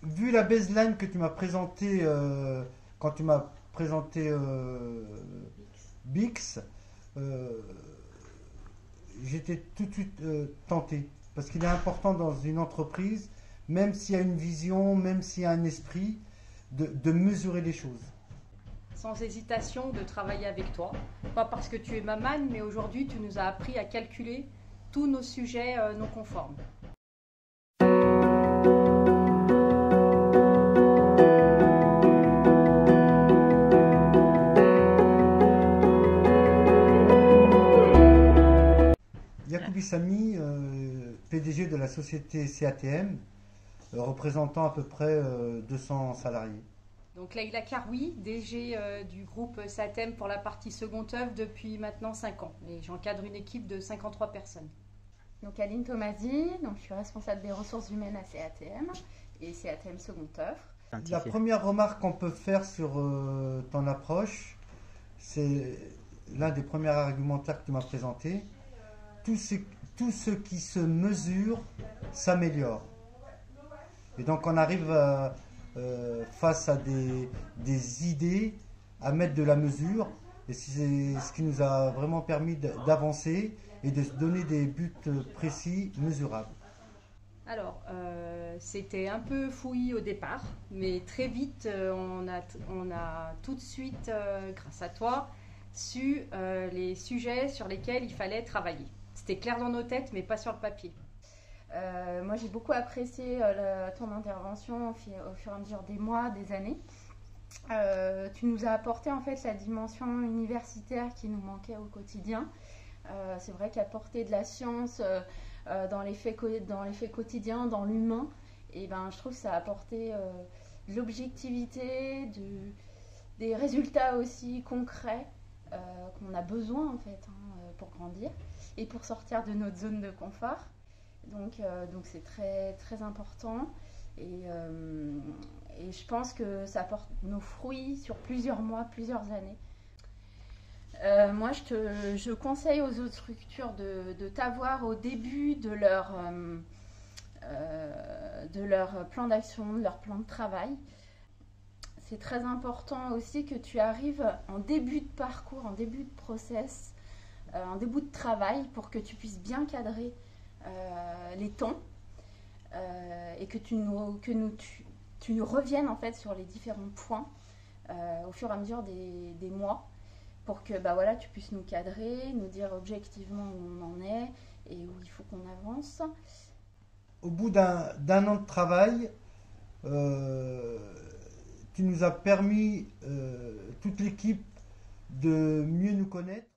vu la baseline que tu m'as présentée quand tu m'as présenté Bix, euh, j'étais tout de suite tenté. Parce qu'il est important dans une entreprise, même s'il y a une vision, même s'il y a un esprit, de mesurer les choses. Sans hésitation de travailler avec toi. Pas parce que tu es ma manne, mais aujourd'hui tu nous as appris à calculer tous nos sujets non conformes. Yacoubi Sami, PDG de la société CATM, représentant à peu près 200 salariés. Donc Leïla Karoui, DG du groupe SATEM pour la partie second œuvre depuis maintenant 5 ans. Et j'encadre une équipe de 53 personnes. Donc Aline Tomasi, donc je suis responsable des ressources humaines à CATM et CATM second œuvre. La première remarque qu'on peut faire sur ton approche, c'est l'un des premiers argumentaires que tu m'as présenté. Tout ce qui se mesure s'améliore. Et donc on arrive face à des idées à mettre de la mesure. Et c'est ce qui nous a vraiment permis d'avancer et de se donner des buts précis, mesurables. Alors, c'était un peu fouillis au départ, mais très vite, on a tout de suite, grâce à toi, su les sujets sur lesquels il fallait travailler. C'était clair dans nos têtes, mais pas sur le papier. Moi, j'ai beaucoup apprécié ton intervention au fur et à mesure des mois, des années. Tu nous as apporté en fait la dimension universitaire qui nous manquait au quotidien. C'est vrai qu'apporter de la science dans les faits quotidiens, dans l'humain, et ben, je trouve que ça a apporté de l'objectivité, des résultats aussi concrets qu'on a besoin en fait pour grandir et pour sortir de notre zone de confort. Donc c'est très, très important et je pense que ça porte nos fruits sur plusieurs mois, plusieurs années. Moi, je conseille aux autres structures de t'avoir au début de leur plan d'action, de leur plan de travail. C'est très important aussi que tu arrives en début de parcours, en début de process, en début de travail pour que tu puisses bien cadrer les temps et que tu nous reviennes en fait sur les différents points au fur et à mesure des mois pour que voilà, tu puisses nous cadrer, nous dire objectivement où on en est et où il faut qu'on avance. Au bout d'un an de travail, tu nous as permis, toute l'équipe, de mieux nous connaître.